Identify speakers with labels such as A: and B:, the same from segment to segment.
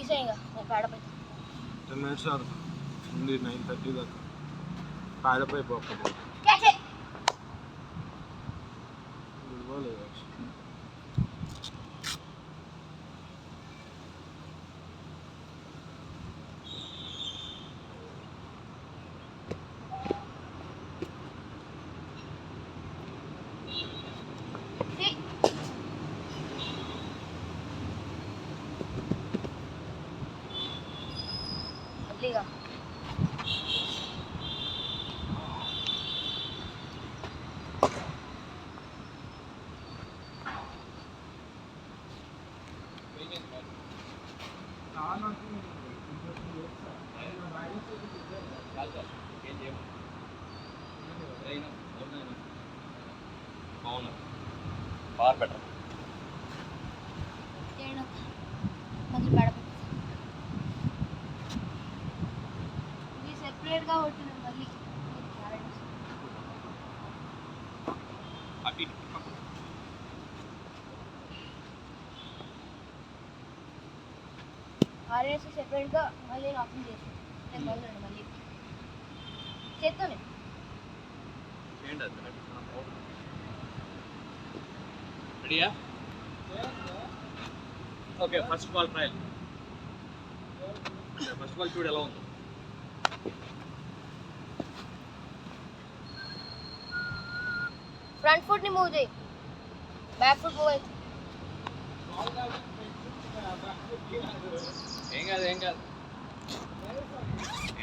A: తీసేయగా పేడపై
B: 10 minutes ఉంది 9:30 దాకా పేడపై పోకపోతే
A: మళ్ళీగా
C: పవర్ బెటర్
A: మళ్ళీ పేడపై ఇది సెపరేట్గా కొట్టిన మళ్ళీ ఆర్ఎస్ సెపరేట్గా మళ్ళీ ఆప్షన్ చేసి మొదలండి మళ్ళీ చేత్తోనే
C: రెడీయా okay first ball trial first ball చూడు ఎలా ఉందో
A: ఫ్రంట్ ఫుట్ ని మూవ్ చేయి బ్యాక్ ఫుట్ మూవ్ అయితే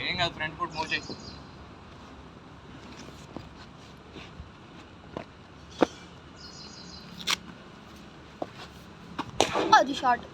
C: ఏం కాదు ఫ్రంట్ ఫుట్ మూవ్ చేయి
A: అది షార్ట్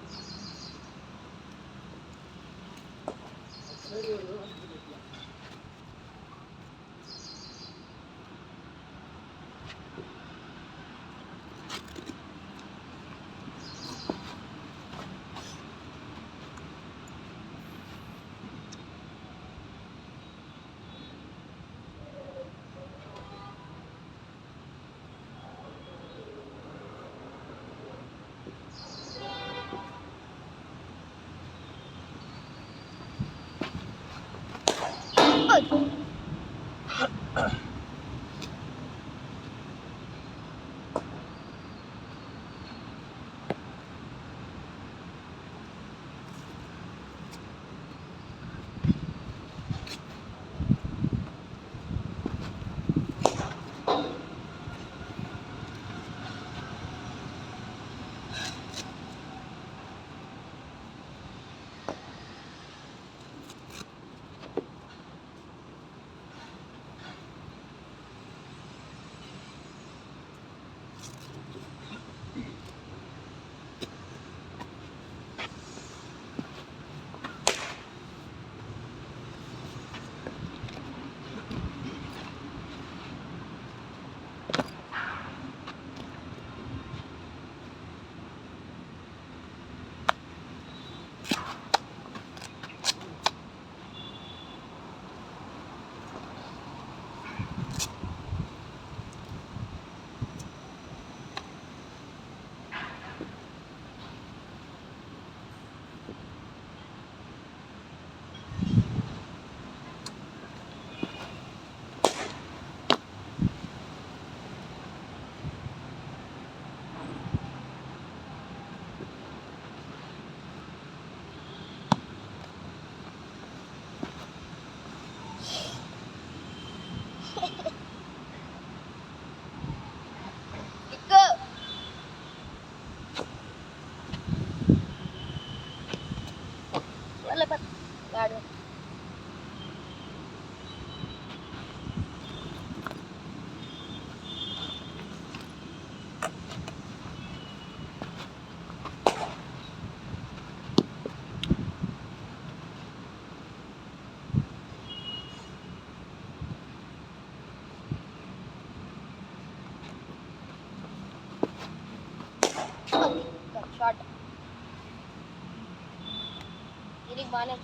A: షార్ట్ దీనికి బాగానే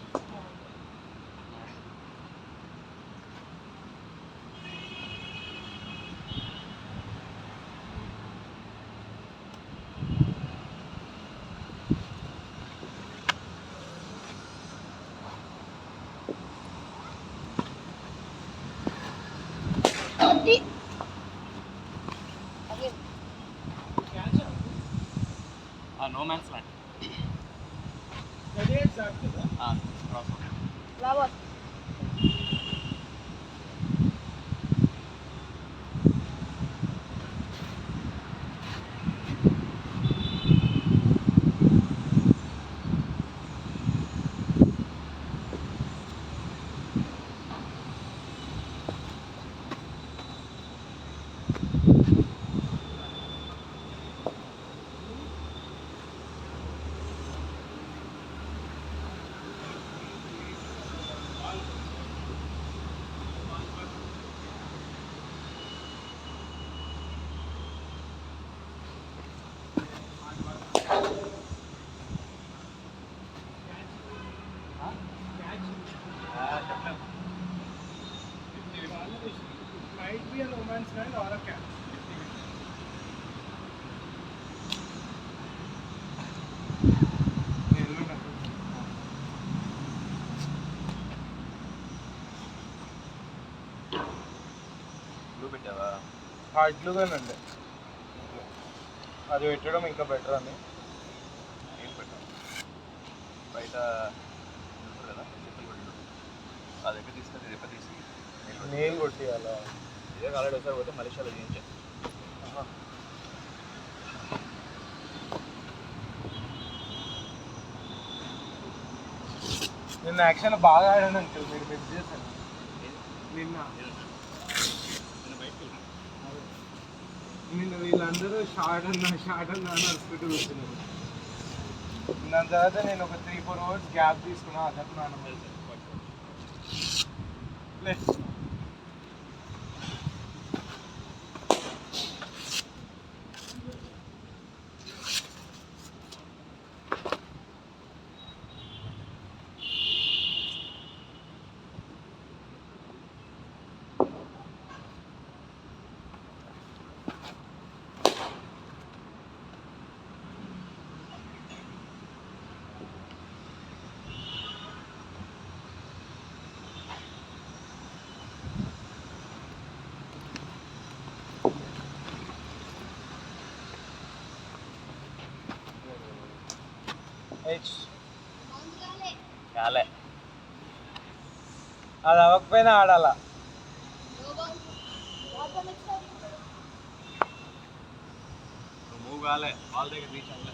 C: నో మ్యాన్స్ ల్యాండ్.
B: 38 దాటుతుందా?
C: క్రాస్.
A: బాబా
B: Might be a no man's land or a catch.
C: Blue పెట్టావా?
B: హార్డ్ గ్లూగానండి, అది పెట్టడం ఇంకా బెటర్ అని.
C: ఏం పెట్టావు? బయట ఉంటుంది కదా చెప్పులు కొట్టు. అది ఎక్కడ తీసుకొని ఇది ఎక్కడ తీసుకు
B: నెయిల్ కొట్టియాలా?
C: ఇదే ఆల్రెడీ ఒకసారి పోతే మలేషియాలో చేయించాను.
B: నిన్న యాక్షన్ బాగా ఆడాను అంకుల్, మీరు మిస్ చేశాను నిన్న. నిన్న వీళ్ళందరూ షార్ట్ అన్నా అని అరుచుకుంటూ కూర్చున్నారు. దాని తర్వాత నేను ఒక 3-4 అవర్స్ గ్యాప్ తీసుకున్నా, అదన్నాను.
C: కాలే
B: అది అవ్వకపోయినా ఆడాలా.
C: మూవ్ కాలే, బాల్ దగ్గర రీచ్ అవ్వలే.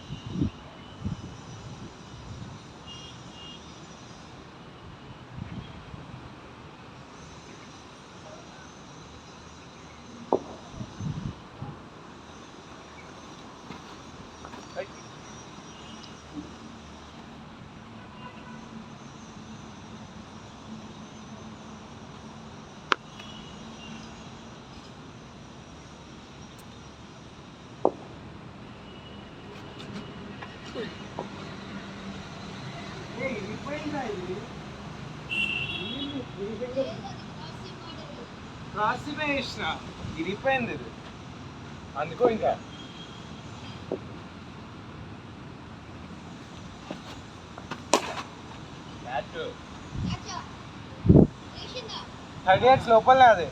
B: రాసిమే వేసిన ఇరిగిపోయింది ఇది, అందుకో ఇంకా
C: క్యాచ్
B: 38 లోపలనే అది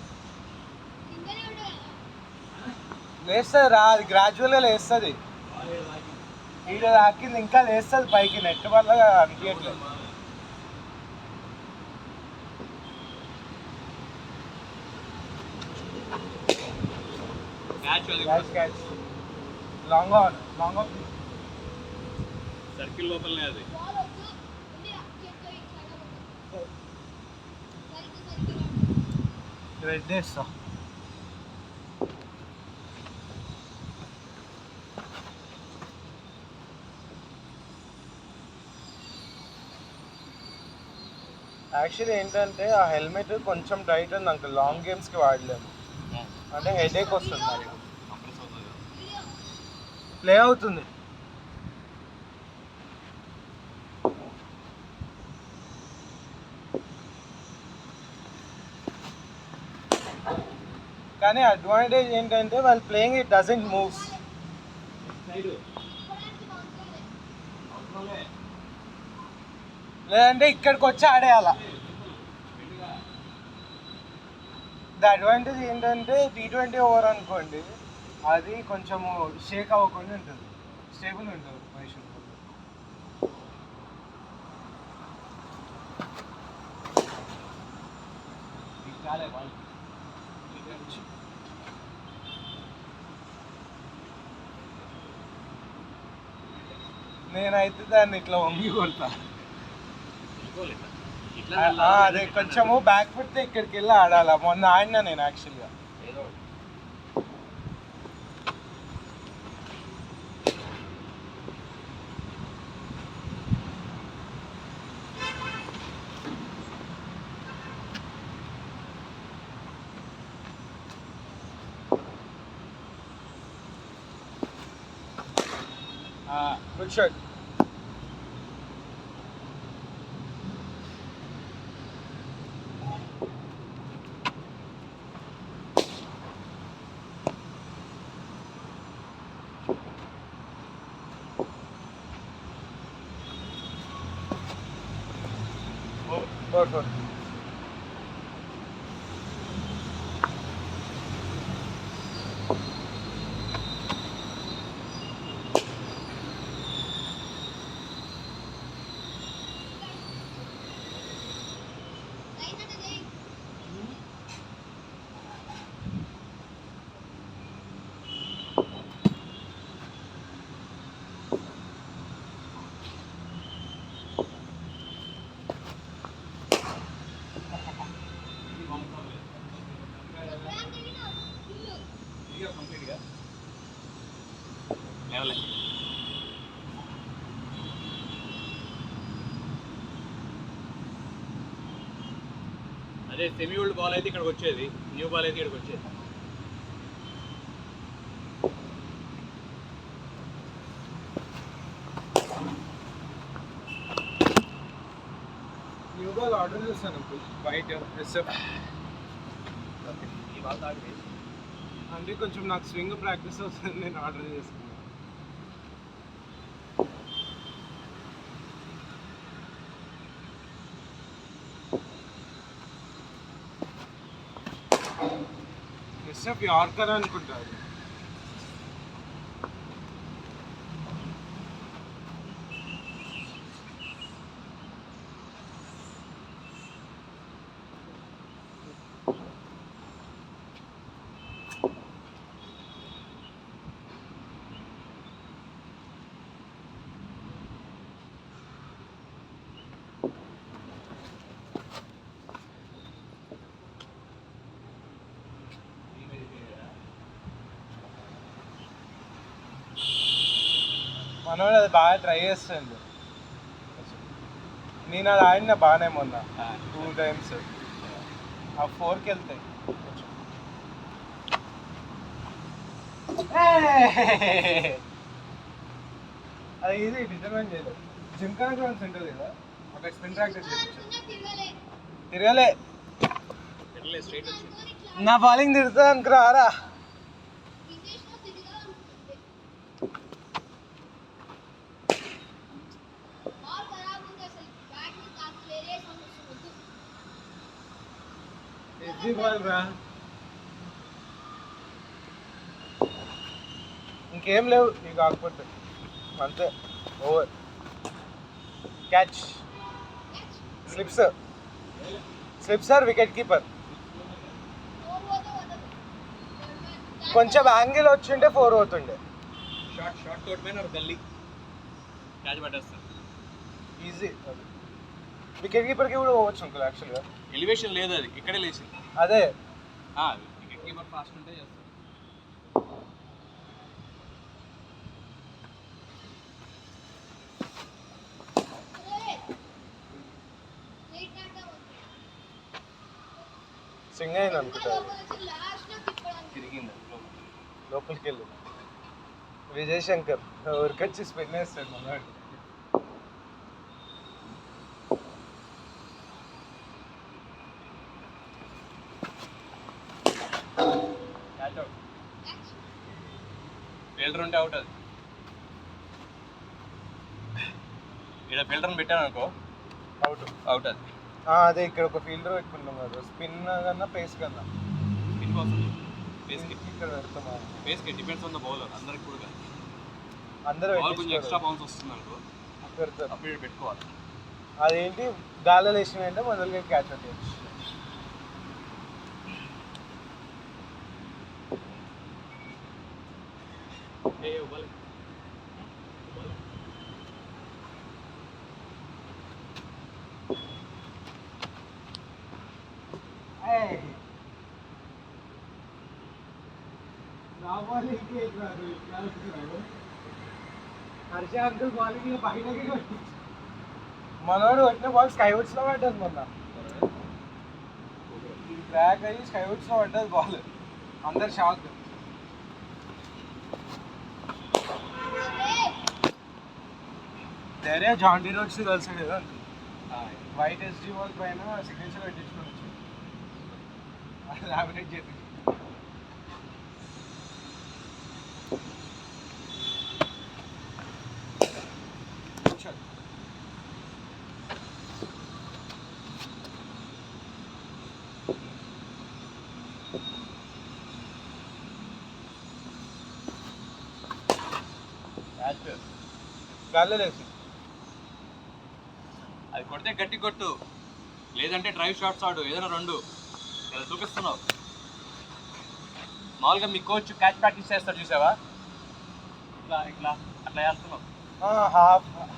B: లేస్తుంది రా, అది గ్రాడ్యువల్గా లేస్తుంది. ఈడ తాకింది ఇంకా లేస్తుంది పైకి, నెట్ వల్ల అనిపించట్లేదు.
C: క్యాచ్ అది
B: catch catch long on
C: circle లోపలనే అది.
B: రెడ్ వేస్తా. యాక్చువల్లీ ఏంటంటే ఆ హెల్మెట్ కొంచెం టైట్ ఉంది అంకుల్, లాంగ్ గేమ్స్కి వాడలేము, అంటే హెడేక్ వస్తుంది. మరి
C: కంప్రెస్ అవుతుంది కదా.
B: ప్లే అవుతుంది. కానీ అడ్వాంటేజ్ ఏంటంటే వాళ్ళు ప్లేయింగ్ ఇట్ డజంట్ మూవ్స్. లేదంటే ఇక్కడికి వచ్చి ఆడేయాల. ద అడ్వాంటేజ్ ఏంటంటే T20 ఓవర్ అనుకోండి, అది కొంచెము షేక్ అవ్వకుండా ఉంటుంది. స్టేబుల్ ఉంటారు మనిషి. నేనైతే దాన్ని ఇట్లా వంగి కొడతా. అదే కొంచెము బ్యాక్ ఫుట్ ఇక్కడికి వెళ్ళి ఆడాలా. మొన్న ఆడినా నేను యాక్చువల్గా. Good shot. Good.
C: అదే సెమీ ఓల్డ్ బాల్ అయితే ఇక్కడికి వచ్చేది, న్యూ బాల్ అయితే ఇక్కడికి వచ్చేది.
B: న్యూ బాల్ ఆర్డర్ చేస్తాను బయట ఎస్ఎఫ్.
C: ఈ బాల్ తాగి
B: అంటే కొంచెం నాకు స్వింగ్ ప్రాక్టీస్ అవుతుంది, నేను ఆర్డర్ చేసుకున్నాను. ఎస్ఎఫ్ యార్కర్ అనుకుంటారు. మనోడు అది బాగా ట్రై చేస్తుంది. నేను అది ఆడిన బాగానే మొన్న 2 times. ఆ 4కి వెళ్తాయి. అది ఇది డిటర్మైన్ చేయలేదు. జిమ్ఖానా గ్రౌండ్స్ ఉంటుంది కదా, అక్కడ స్పిన్ ప్రాక్టీస్ తిరగలే. నా బాలింగ్ తిరుగుతుంది అనుకురారా. ఇంకేం లేవు ఇవి కాకపోతే అంతే. Over catch slips or wicket keeper. కొంచెం యాంగిల్ వచ్చింటే 4 అవుతుండే.
C: షార్ట్ కోట్ పైన గల్లీ క్యాచ్ పట్టేస్తారు
B: ఈజీ. వికెట్ కీపర్కి కూడా పోవచ్చు అంకుల్ యాక్చువల్గా.
C: ఎలివేషన్ లేదు, అది ఇక్కడే లేచింది.
B: అదే
C: వికెట్ కీపర్ ఫాస్ట్ ఉంటే చేస్తారు.
B: స్వింగ్ అయింది అనుకుంటా,
C: తిరిగింది
B: లోపలికి వెళ్ళి. విజయ్ శంకర్ ఉరికొచ్చి స్పిన్ వేస్తాడు మనవాడు.
C: ఫీల్డర్ ఉంటే అవుట్. అది ఇక్కడ ఫీల్డర్ని పెట్టాను అనుకో, అవుట్ అది.
B: అదే ఇక్కడ ఒక ఫీల్డర్ పెట్టుకుంటాం కదా, స్పిన్ కన్నా పేస్ కన్నా.
C: స్పిన్ కోసం పేస్కి
B: ఇక్కడ పెడతాం.
C: పేస్కి డిపెండ్స్ ఆన్ ద బౌలర్, అందరికి కూడా కాదు.
B: అందరూ
C: బాల్ కొంచెం ఎక్స్ట్రా
B: పెట్టించుకోరు.
C: బౌన్స్ వస్తుంది అనుకో
B: పెడతారు.
C: అప్పుడు ఈడ పెట్టుకోవాలి.
B: అదేంటి గాల్లో వేసినంటే మొదలుగా క్యాచ్ అవుతుంది. హర్ష అంకుల్ బాలింగ్ బయటకి మనోడు కొట్టిన బాల్ స్కై వుడ్స్ లో పడ్డది మొన్న. ట్రాక్ అయ్యి స్కై వుడ్స్ లో పడ్డది బాల్. అందరు షాక్. వేరే జాంటీ రోడ్స్ కలిసి కదా వైట్ ఎస్జీ బాల్ పైన సిగ్నేచర్ పెట్టించుకొని వచ్చి లామినేట్ చేసి గాల్లో లేసి
C: అది కొడితే గట్టి కొట్టు, లేదంటే డ్రైవ్ షాట్స్ ఆడు, ఏదైనా రెండు. ఇలా చూపిస్తున్నావు. మామూలుగా మీ కోచ్ క్యాచ్ ప్రాక్టీస్ చేస్తాడు చూసావా, ఇట్లా ఇట్లా అట్లా చేస్తున్నావు.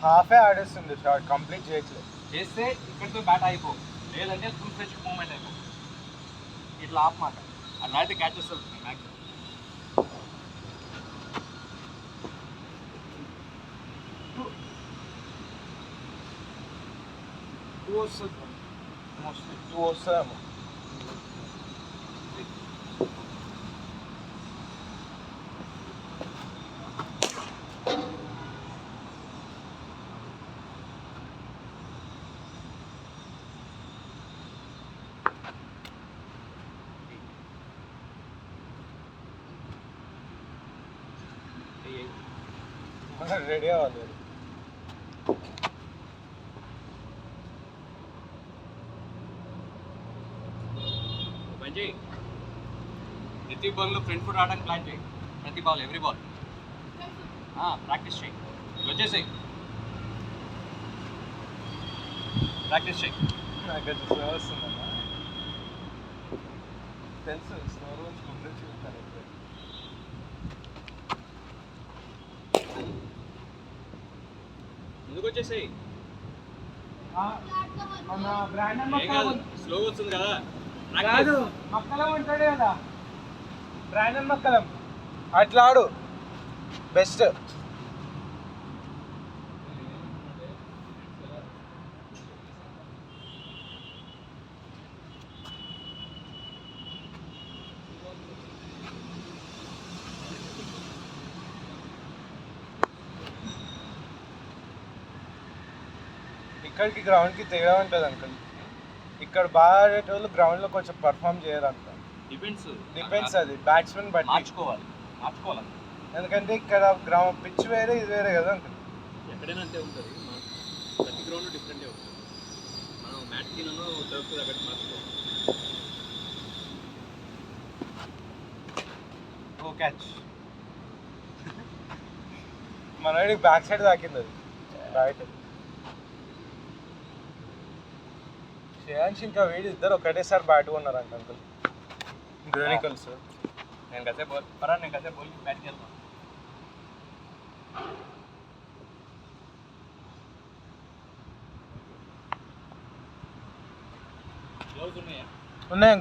B: హాఫే ఆడేస్తుంది షాట్, కంప్లీట్ చేయట్లేదు.
C: చేస్తే ఇక్కడితో బ్యాట్ అయిపో, లేదంటే ఫుల్ ఫ్రెష్ మూవ్మెంట్ అయిపో. ఇట్లా ఆఫ్ మాట అట్లా అయితే క్యాచ్ చేస్తుంది మ్యాక్సిమం.
B: టూ వస్తుందేమో. రెడీ అవ్వాలి.
C: పని చేయి, ప్రతి బాల్లో ఫ్రంట్ ఫుట్ ఆడడానికి ప్లాన్ చేయి. ప్రతి బాల్, ఎవ్రీ బాల్ ప్రాక్టీస్ చేయి. వచ్చేసాయి ప్రాక్టీస్ చేయి.
B: నాకు అది స్లో వస్తుందమ్మా తెలుసు. స్లో రోజు ముందు చూస్తాను.
C: ముందుకు వచ్చేసాయి.
B: మన బ్రాండన్
C: ఏం కాదు, స్లో వస్తుంది కదా.
B: కాదు మక్కలం ఉంటాడు కదా, బ్రాండన్ మక్కలం అట్లా ఆడు బెస్ట్. ఇక్కడికి గ్రౌండ్కి తేడా ఉంటుంది అంకుల్. ఇక్కడ బాగా ఆడేటోళ్ళు గ్రౌండ్లో కొంచెం పర్ఫామ్ చేయరు అంట. డిపెండ్స్ అది బ్యాట్స్మెన్ బట్టి
C: మార్చుకోవాలి.
B: ఎందుకంటే ఇక్కడ గ్రౌండ్ పిచ్ వేరే ఇది వేరే కదా అంకుల్.
C: ఎక్కడైనా అంతే ఉంటుంది. ప్రతి గ్రౌండ్ డిఫరెంటే ఉంటుంది. మనం మ్యాట్కిలను టర్ఫ్ అక్కడ మార్చుకోవాలి.
B: ఓ క్యాచ్. మనోడి బ్యాక్ సైడ్ తాకింది అది రైట్. శ్రేయాంష్ ఇంకా వీడి ఇద్దరు ఒకటేసారి బ్యాట్ కొన్నారంట అంకుల్. గ్రోనికల్స్.
C: నేను కసే బోల్ బ్యాట్ చేస్తాను. గ్లౌస్ ఉన్నాయా?
B: ఉన్నాయి.